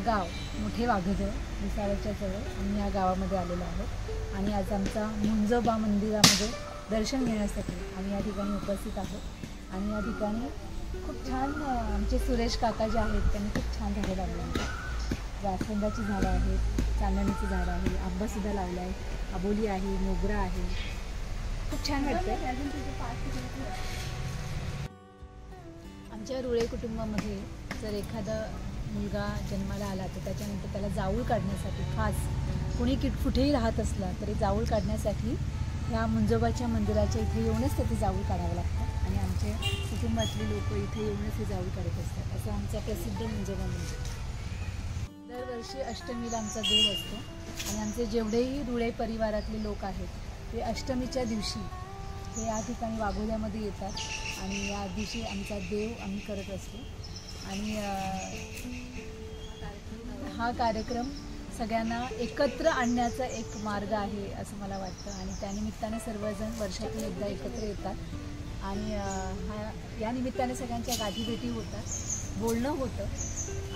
गाव मोठे वाघजळ विसाव्याच्या जवळ आम्ही या गावामध्ये आलेलो आहोत आणि आज आमचा मुंजोबा मंदिरामध्ये दर्शन घेण्यासाठी आम्ही या ठिकाणी उपस्थित आहोत। आणि या ठिकाणी खूप छान आमचे सुरेश काका जे आहेत त्यांनी खूप छान झाडं लावली आहेत। जास्वंदाची झाडं आहेत, चांदणीची झाडं आहे, आंबासुद्धा लावला आहे, आबोली आहे, मोगरा आहे, खूप छान वाटतं। आमच्या रुळे कुटुंबामध्ये जर एखादा मुलगा जन्माला आला तर त्याच्यानंतर त्याला जाऊळ काढण्यासाठी खास कुणी कुठेही राहत असला तरी जाऊळ काढण्यासाठी ह्या मुंजोबाच्या मंदिराच्या इथे येऊनच त्याचे जाऊळ काढावं लागतं आणि आमचे कुटुंबातले लोक इथे येऊनच हे जाऊळ काढत असतात। असं आमचा प्रसिद्ध मुंजोबा मंदिर। दरवर्षी अष्टमीला आमचा देव असतो आणि आमचे जेवढेही रुळे परिवारातले लोक आहेत ते अष्टमीच्या दिवशी हे या ठिकाणी वाघोल्यामध्ये येतात आणि या दिवशी आमचा देव आम्ही करत असतो। आणि हा कार्यक्रम सगळ्यांना एकत्र आणण्याचा एक मार्ग आहे असं मला वाटतं आणि त्यानिमित्ताने सर्वजण वर्षातून एकदा एकत्र येतात आणि या निमित्ताने सगळ्यांच्या गाठीभेटी होतात, बोलणं होतं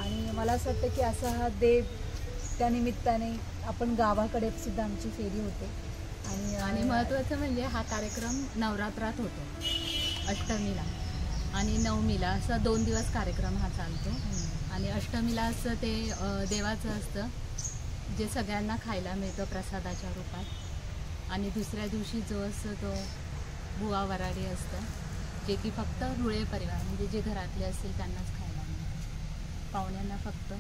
आणि मला असं वाटतं की असा हा देव त्यानिमित्ताने आपण गावाकडे सुद्धा आमची फेरी होते। आणि महत्त्वाचं म्हणजे हा कार्यक्रम नवरात्रात होतो, अष्टमीला आणि नवमीला असं 2 दिवस कार्यक्रम हा चालतो। आणि अष्टमीला असं ते देवाचं असतं जे सगळ्यांना खायला मिळतं प्रसादाच्या रूपात आणि दुसऱ्या दिवशी जो असतो तो बुवा वराडी असतं जे की फक्त रुळे परिवार म्हणजे जे घरातले असतील त्यांनाच खायला मिळतं, पाहुण्यांना फक्त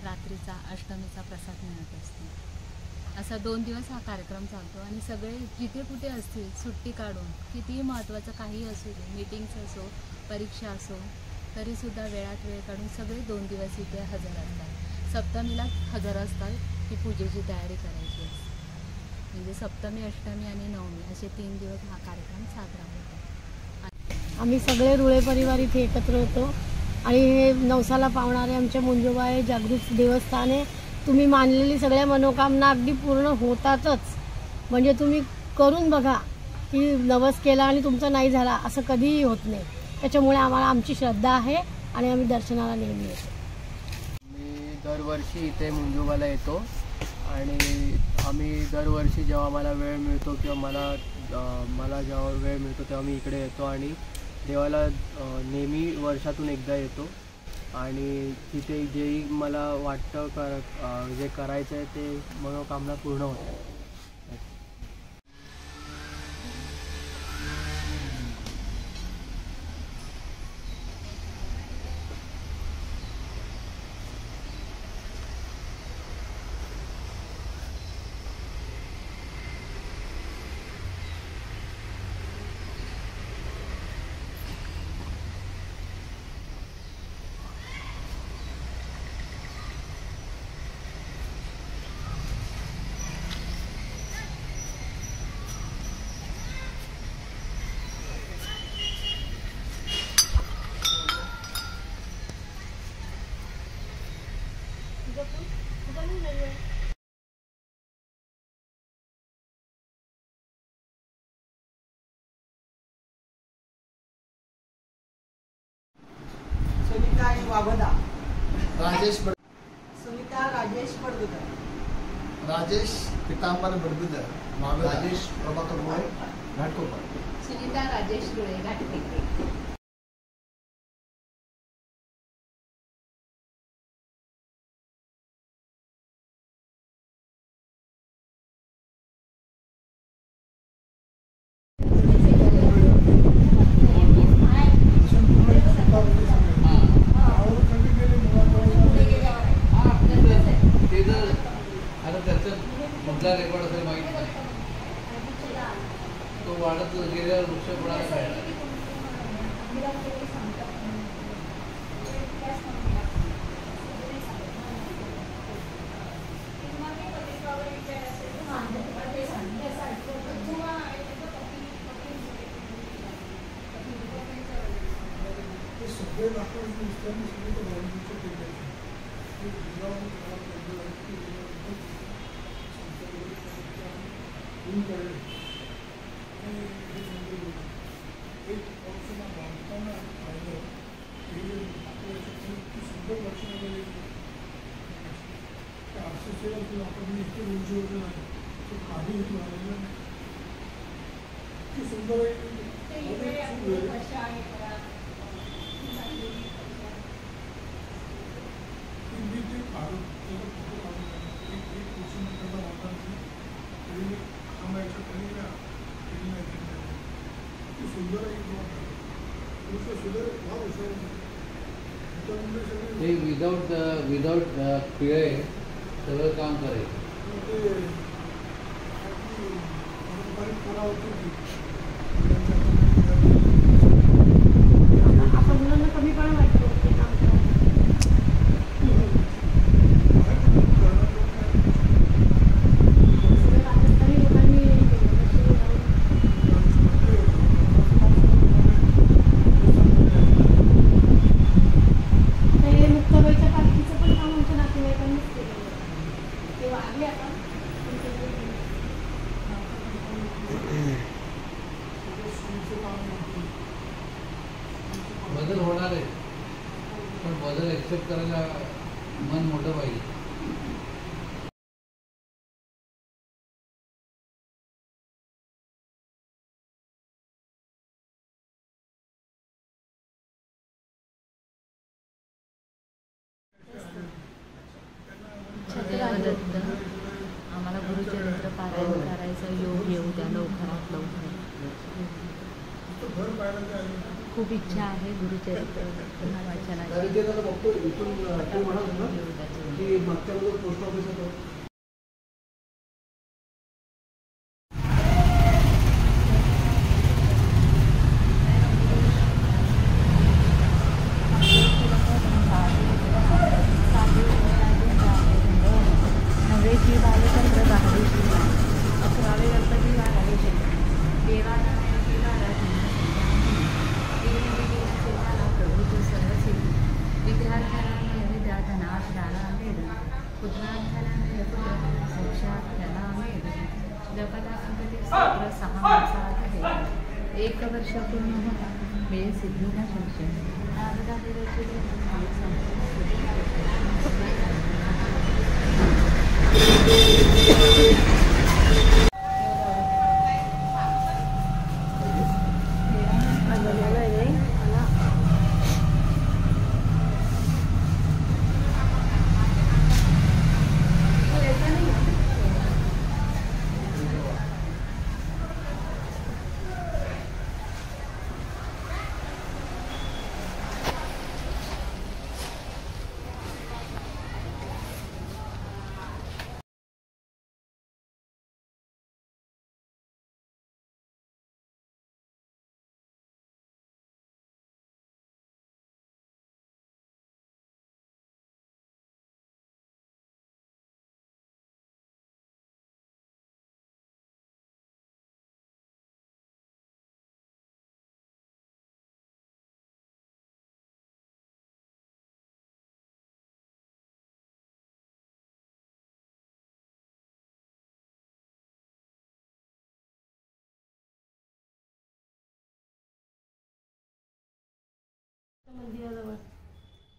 रात्रीचा अष्टमीचा प्रसाद मिळत असतो। असा 2 दिवस हा कार्यक्रम चालतो आणि सगळे जिथे कुठे असतील सुट्टी काढून कितीही महत्त्वाचं काही असू दे, मीटिंग्स असो, परीक्षा असो, तरीसुद्धा वेळात वेळ काढून सगळे 2 दिवस इथे हजर असतात। सप्तमीला हजर असतात की पूजेची तयारी करायची असते, म्हणजे सप्तमी, अष्टमी आणि नवमी असे 3 दिवस हा कार्यक्रम साजरा होतो। आम्ही सगळे रुळे परिवार इथे एकत्र होतो आणि हे नवसाला पावणारे आमचे मुंजोबा आहे, जागृत देवस्थान आहे। तुम्ही मानलेली सगळ्या मनोकामना अगदी पूर्ण होतातच, म्हणजे तुम्ही करून बघा की नवस केला आणि तुमचा नाही झाला असं कधीही होत नाही। त्याच्यामुळे आम्हाला आमची श्रद्धा आहे आणि आम्ही दर्शनाला नेहमी येतो। मी दरवर्षी इथे मुंजोबाला येतो आणि आम्ही दरवर्षी जेव्हा मला वेळ मिळतो किंवा मला जेव्हा वेळ मिळतो तेव्हा मी इकडे येतो आणि देवाला नेहमी वर्षातून एकदा येतो आणि तिथे जेही मला वाटतं जे करायचं आहे ते मनोकामना पूर्ण होते। सुनीता वाघोदा, सुनीता राजेश बडगुदर, राजेश पितांबर बडगुदर, राजेश प्रभाकर रोळे घाटकोपर, सुनीता राजेश रुळे घाटकोपर। रेकॉर्ड असेल माहीत नाही, तो वाढत गेलेला वृक्ष कोणाला खायला ते विदाउट पिळे सगळं काम करायचं. आपण मुलांना कमी पण वाटतो ते काम राजस्थानी लोकांनी ते मुक्ताबाईच्या पालखीचं पण काम आमच्या नातेवाईकांनीच केलेलं आहे. ते वाढले आता बदल होणार आहे, पण बदल एक्सेप्ट करायला मन मोठं पाहिजे. देवदत्त आम्हाला गुरुचरित्र पारायण करायचं योग येऊ द्या लवकरात लवकर. खूप इच्छा आहे गुरुचरित्र वाचनाची. पोस्ट ऑफिस नवरेची बालचंद्र बाहेरची 11वे गणपती बारावे देवाला प्रभूचं सरसिद्धी विद्यार्थ्याला विद्या धनाश दाना मेद पुत्रार्थ्याला पुत्र साक्षात त्याला मेद जपला संगती स्तोत्र 6 मासात 1 वर्ष पूर्ण होता वेळ सिद्धीला संशय नारदा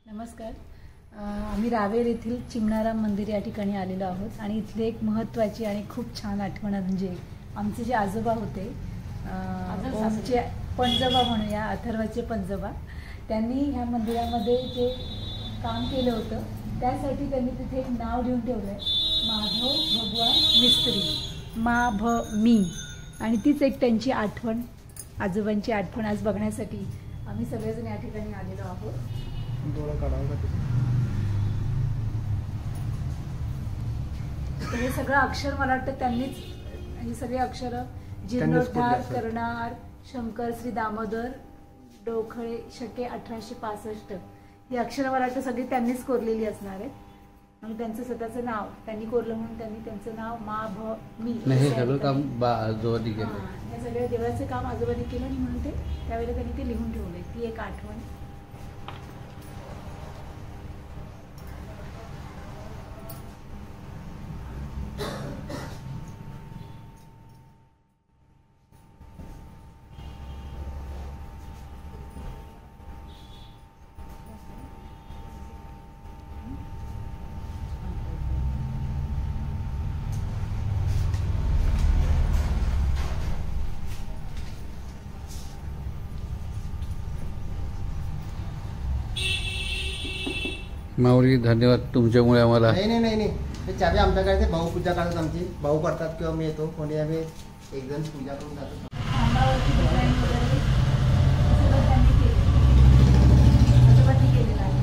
नमस्कार. आम्ही रावेर येथील चिमणाराम मंदिर या ठिकाणी आलेलो आहोत आणि इथली एक महत्त्वाची आणि खूप छान आठवण म्हणजे आमचे जे आजोबा होते ओमचे पणजोबा म्हणूया, अथर्वाचे पणजोबा, त्यांनी ह्या मंदिरामध्ये जे काम केलं होतं त्यासाठी त्यांनी तिथे एक नाव लिहून ठेवलं आहे, माधव भगवान मिस्त्री, मी. आणि तीच एक त्यांची आठवण, आजोबांची आठवण आज बघण्यासाठी आम्ही सगळेजण या ठिकाणी आलेलो आहोत. तर हे सगळं अक्षर मला वाटतं त्यांनीच, ही सगळी अक्षरं जीर्णोद्धार करणार शंकर श्री दामोदर डोखळे शके 1865 ही अक्षरं मला वाटतं सगळी त्यांनीच कोरलेली असणार आहेत. आणि त्यांचं स्वतःचं नाव त्यांनी कोरलं म्हणून त्यांनी त्यांचं नाव मी हे सगळं काम आजोबांनी केलं. हे सगळं देवाचं काम आजोबांनी केलं आणि म्हणून ते त्यावेळेला त्यांनी ते लिहून ठेवलंय. ती एक आठवण. माऊली धन्यवाद तुमच्यामुळे आम्हाला. नाही ते चावी आमच्याकडे ते भाऊ पूजा करतात, आमची भाऊ करतात किंवा मी येतो कोणी आम्ही एक जण पूजा करून जातो. खांबावरती डिझाईन वगैरे सगळं त्यांनी केलं, आजोबांनी केलेलं आहे.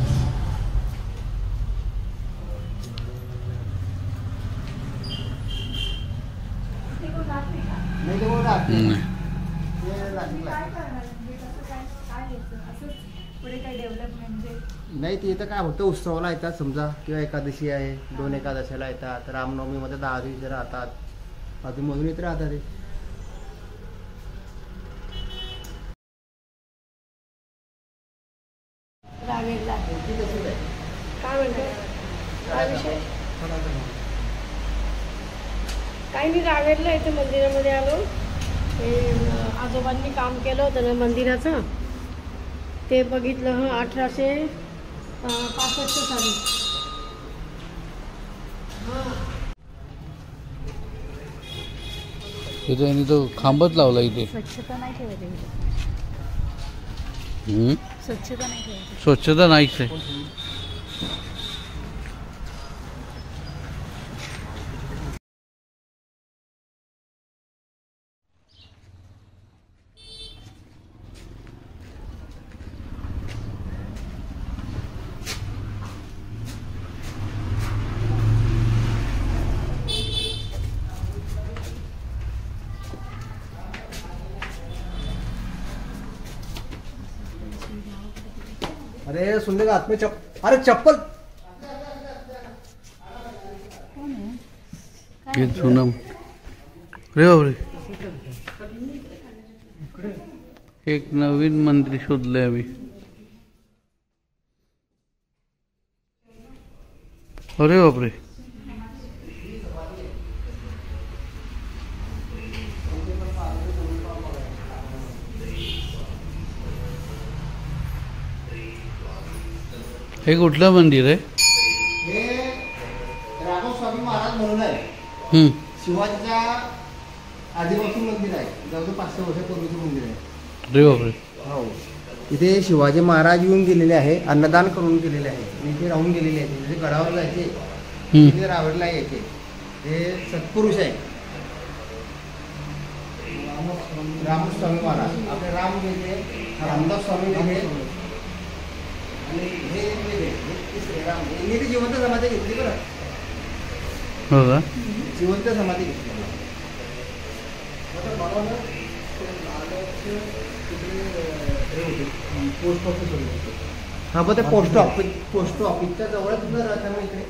ते कोण राहत नाही का? नाही ते कोण राहत नाही. नाही. ते तुम्ही राहतील. काय करणार म्हणजे कसं काय घ्यायचं असंच पुढे काही डेव्हलपमेंट म्हणजे नाही ते इथं काय होतं, उत्सवाला येतात समजा किंवा एकादशी आहे, 2 एकादशीला येतात, रामनवमीमध्ये 10 दिवस राहतात, अधूनमधून इथे राहतात ते. रावेरला काय म्हणतात, काय विषय? काही नाही, रावेरला इथे मंदिरामध्ये आलो. हे आजोबांनी काम केलं होतं ना मंदिराचं, ते बघितलं. 1865 साली. हां, इथे आणि तो खांबच लावला इथे. स्वच्छता नाही ठेवायची, स्वच्छता नाही ठेवायची. स्वच्छता नाहीच आहे. अरे सुनने का हाथ में अरे चप्पल. हे जुनं रे बापरे, एक नवीन मंदिर शोधलंय आम्ही. अरे बापरे, हे कुठलं मंदिर आहे? हे रामस्वामी महाराज म्हणून आहे, शिवाजीच्या आधीपासून मंदिर आहे, जवळजवळ 500 वर्षापूर्वीचं मंदिर आहे. अरे बापरे. हो, इथे शिवाजी महाराज येऊन गेलेले आहे, अन्नदान करून गेलेले आहे, इथे राहून गेलेले आहेत. म्हणजे गडावर जायचे, इथे रावेरला यायचे. हे सत्पुरुष आहे रामस्वामी महाराज. आपले राम गेले, रामदास स्वामी गेले, आणि हे गेले, हे तिसरे राम. यांनी ती जिवंत समाधी घेतली बरं, हो का? जिवंत समाधी घेतली. पोस्ट ऑफिस होते. हा, पण ते पोस्ट ऑफिसच्या जवळ तुझं राहतं मग इकडे.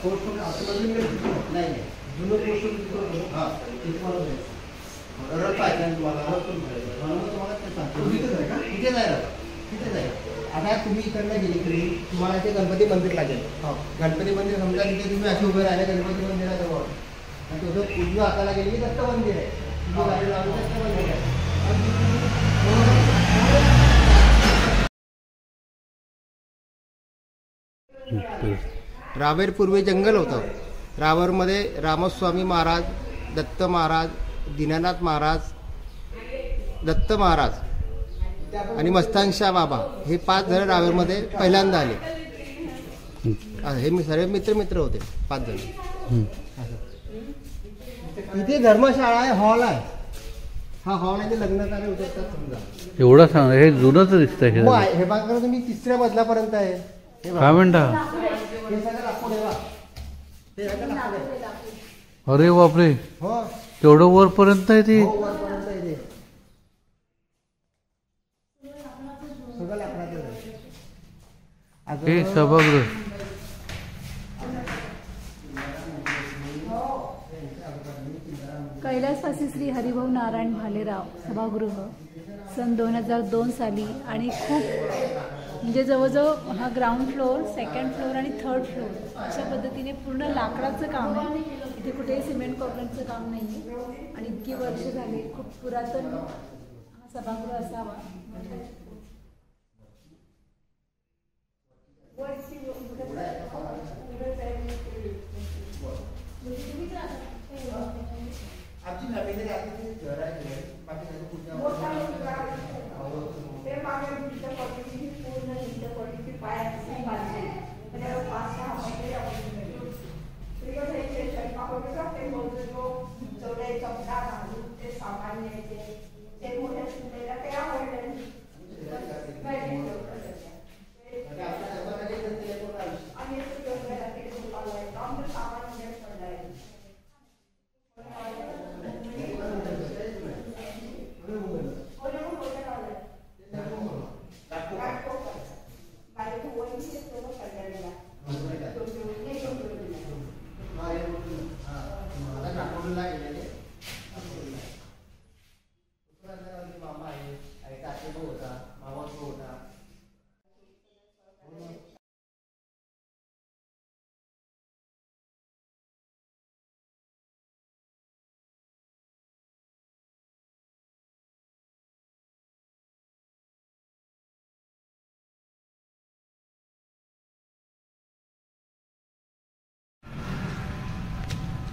पोस्ट ऑफिस नाही, जुनं पोस्ट ऑफिस. हां, रथ पाहिजे तुम्हाला, तुम्हाला ते सांगतो. तिथेच आहे रथ, तिथेच आहे. आता तुम्ही इकडनं गेली की तुम्हाला इथे गणपती मंदिर लागेल. गणपती मंदिर समजा तिथे तुम्ही असे उभे राहिले गणपती मंदिराजवळ, आणि तुझं उजव्या हाताला गेली की दत्त मंदिर आहे. तुझी गाडी लावली दत्त मंदिर आहे. रावेर पूर्वी जंगल होतं. रावेरमध्ये रामस्वामी महाराज, दत्त महाराज, दीनानाथ महाराज, दत्त महाराज आणि मस्तानशाह बाबा हे 5 जण रावेरमध्ये पहिल्यांदा आले. हे सर्व मित्र होते 5 जण. इथे धर्मशाळा आहे, हॉल आहे. हा हॉल आहे, ते लग्न कार्य होतात समजा. एवढं सांग, हे जुनंच दिसतंय. हे बघा तुम्ही 3ऱ्या मजल्यापर्यंत आहे. काय म्हणता? हे सगळं लाकूड आहे बा. हे सगळं लाकूड आहे. अरे बापरे, हो, तेवढं वरपर्यंत आहे ते. हो, वरपर्यंत आहे ते. सगळं लाकडाचं आहे. हे सभागृह. कैलासवासी श्री हरिभाऊ नारायण भालेराव सभागृह सन 2002 साली. आणि खूप म्हणजे जवळजवळ हा ग्राउंड फ्लोअर, 2nd फ्लोअर आणि 3rd फ्लोअर अशा पद्धतीने पूर्ण लाकडाचं काम आहे. इथे कुठेही सिमेंट कॉन्क्रीटचं काम नाही आहे. आणि इतकी वर्ष झाली, खूप पुरातन हा सभागृह असावा. आमची फॅमिली राहते घर आहे, बाकी सगळं पूर्ण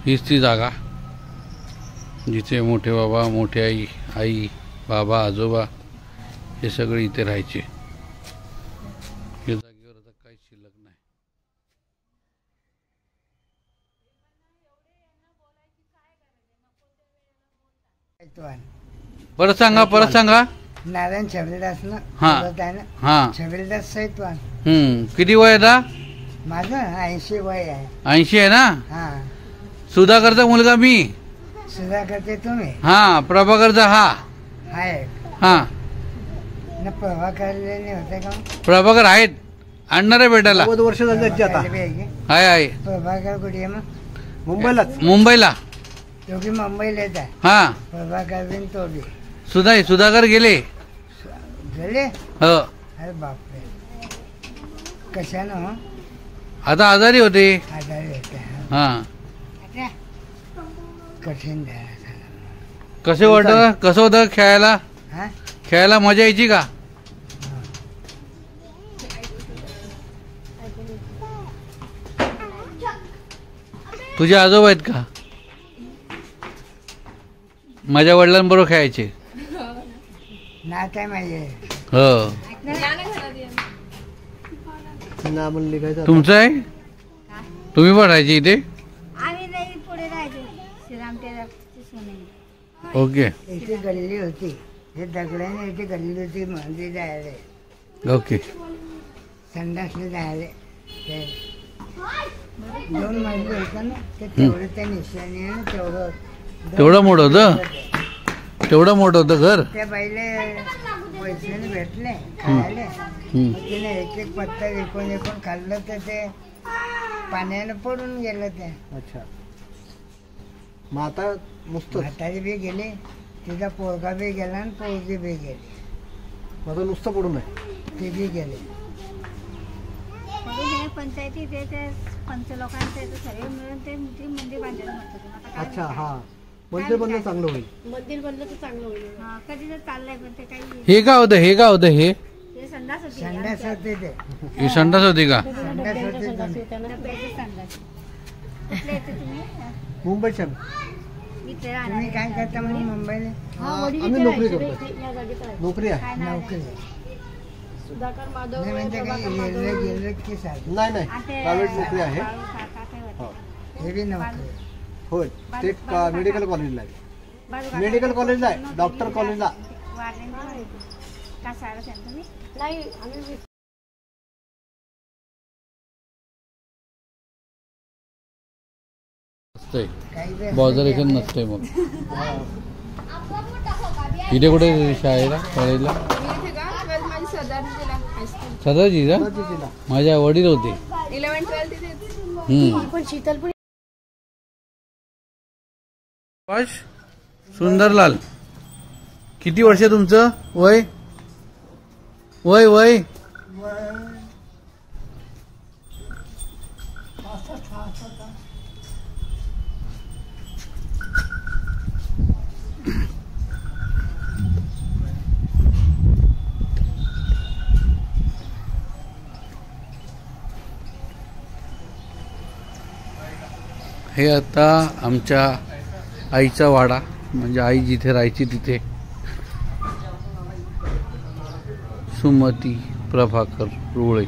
हीच ती जागा जिथे मोठे बाबा, मोठी आई, आई, बाबा, आजोबा हे सगळे इथे राहायचे. या जागेवर आता काहीच शिल्लक नाही. परत सांगा. नारायण छबिलदास ना. हा हा. छबिलदास सैतवान. किती वय आता? माझं 80 वय आहे. 80 आहे ना? हा. सुधाकरचा मुलगा मी. सुधाकरचे तुम्ही? हा. प्रभाकरचा हा आहे. हा. न प्रभाकरले होते का? प्रभाकर आहेत. आणणार आहे भेटायला. 90 वर्ष झाली त्याची आता. आहे. प्रभाकर कुठे मग? मुंबईला. दोघी मुंबईला येतात. हा. प्रभाकर बिन तो बी. सुधाकर गेले. गेले? हो. अरे बापरे. कशानं? आता आजारी होते. आजारी होते. हा. कठीण कसं होतं खेळायला? खेळायला मजा यायची का? तुझे आजोबा आहेत का? माझ्या वडिलांबरोबर खेळायचे. नात आहे माझे. हो. तुमचं आहे? तुम्ही पण राहायचे इथे? ओके. इथे गल्ली होती. हे दगडाने इथे गल्ली होती. मंदिर जायला. ओके. संडासला जायला. 2 मजले होतं ना. ते तेवढं त्या निशाणी तेवढं मोठं होतं घर. त्या बाईले पैसे भेटले खायला. तिने एक पत्ता विकून खाल्लं तर ते पाण्यानं पडून गेलं ते. अच्छा. मग आता म्हातारी बी गेली. तिचा पोरगा बी गेला आणि पोरगी बी गेली. आता नुसतं पडून आहे. ते बी गेले. पंचायती ते पंच लोकांचे सगळे मिळून ते मंदिर बांधायला म्हणतात. अच्छा. हा. मंदिर बनलं चांगलं होईल. मंदिर बनलं तर चांगलं होईल. कधी तर चाललंय पण ते काही. हे का होतं? हे संडास होती. संडास होते ते. ही संडास होती का? संडास होते. संडास. कुठले येते तुम्ही? मुंबईच्या. तुम्ही काय करता म्हणून मुंबईला? आम्ही नोकरी करतो. नोकरी आहे. नोकरी. सुधाकर माधव नाही म्हणजे काही गेलं की सारखं? नाही प्रायव्हेट नोकरी आहे. हे बी नोकरी. होय. ते मेडिकल कॉलेजला आहे. मेडिकल कॉलेजला आहे. डॉक्टर कॉलेजला. नाही आम्ही बॉझरेशन नसते. मग इथे कुठे शाळेला कॉलेजला? सदाजीला माझ्या वडील होते. 11-12 पण शीतलपुरी. सुंदरलाल किती वर्ष तुमचं वय? हे आता आमच्या आईचा वाडा, म्हणजे आई जिथे राहायची तिथे. सुमती प्रभाकर रुळे.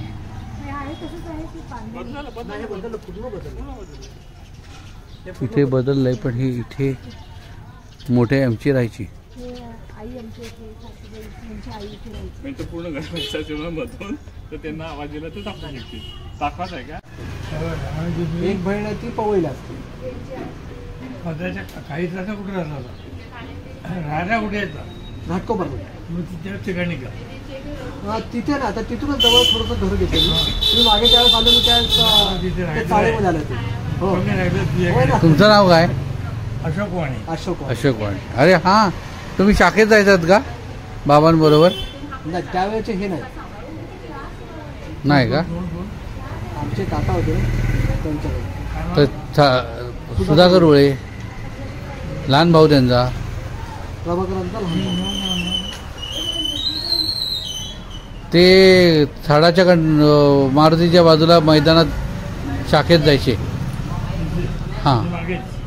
इथे बदललंय पण हे इथे मोठे आमची राहायची. आई आमच्या इथे सासूबाई त्यांची आई इथे राहायची. म्हणजे पूर्ण गणपतीच्या जीवनामधून तर त्यांना आवाज दिला तर दाखवू शकतील. दाखवाच आहे का? एक बहीण आहे ती पवईला असते. काही तासा कुठे राहता होता? राजा कुठे येतात? घाटकोपरला. मग त्या ठिकाणी का? तिथे ना आता तिथूनच जवळ थोडंसं घर घेतलं मी मागे त्यावेळेस आलो मी त्या चाळीमध्ये आलं ते. हो होय ना. तुमचं नाव काय? अशोक वाणी. अशोक अशोक वाणी. अरे हां, तुम्ही शाखेत जायचात का बाबांबरोबर? नाही त्यावेळेचे हे नाही नाही का? आमचे काका होते त्यांच्याकडे. तर सुधाकर रुळे लहान भाऊ त्यांचा. प्रभाकरांचा लहान ते झाडाच्या मारुतीच्या बाजूला मैदानात शाखेत जायचे. हां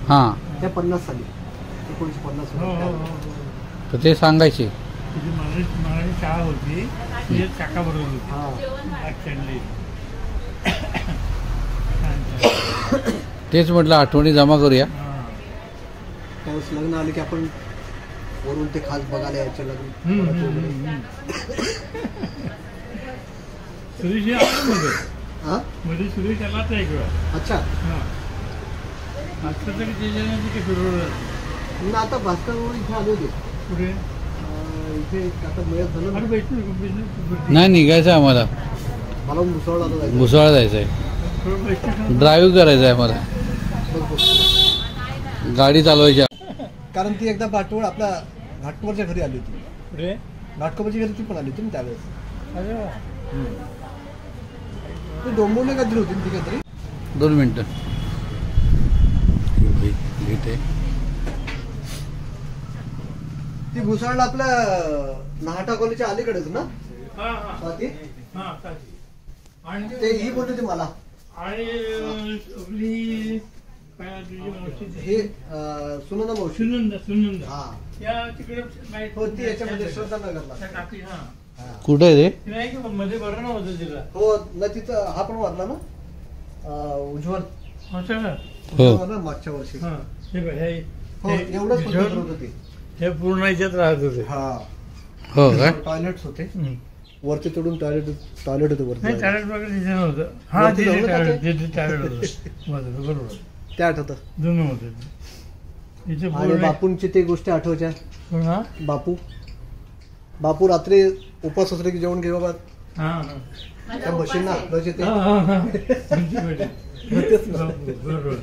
हां, त्या 50 साली 1950 साली. तर ते सांगायचे. तिथे मराठी शाळा होती ती काका बरोबर होती. तेच म्हटलं आठवणी जमा करूया. त्यावेळेस लग्न आले की आपण वरून ते खास बघायला यायचे लग्न. सुरेश मध्ये सुरेश आला तर एक वेळा. अच्छा आता तरी त्याच्यानंतर फिरवलं ना. आता भास्कर इथे आले होते. कुठे? इथे आता मिळत झालं. नाही निघायचं आहे आम्हाला. मला मुसळला मुसळा जायचं आहे. ड्राईव्ह करायचं आहे मला. गाडी चालवायची. कारण ती एकदा पाठवून आपल्या घाटकोपरच्या घरी आली होती. कुठे? घाटकोपरच्या घरी ती पण आली होती ना त्यावेळेस. अरे वा. ती डोंबवणे काहीतरी होती ती काहीतरी. 2 मिनटं. ती मुसळला आपल्या नाहटा कॉलेजच्या अलीकडेच ना. स्वाती आणि ते ही बोलली होती मला. आणि हे सुनंदा मावशी. सुनंदा हा या तिकडे होती याच्यामध्ये श्रद्धानगरला. काकी. हा कुठे आहे ते? नाही की मध्ये बरं नव्हतं तिला. हो ना. तिथं हा पण वारला ना उज्ज्वल. हो ना मागच्या वर्षी. हो एवढंच होतं ते. हे पूर्ण याच्यात राहत होते. हा हो काय? टॉयलेट्स होते वरती चढून. टॉयलेट होतं वरती. नाही टॉयलेट वगैरे तिथे नव्हतं. हा तिथे टॉयलेट होतं. बरोबर ते आठवतं. जुनं होतं इथे. आणि बापूंची ते गोष्टी आठवायच्या. हा बापू रात्री उपास असले की जेवण घे बाबा. त्या मशीनना बरोबर.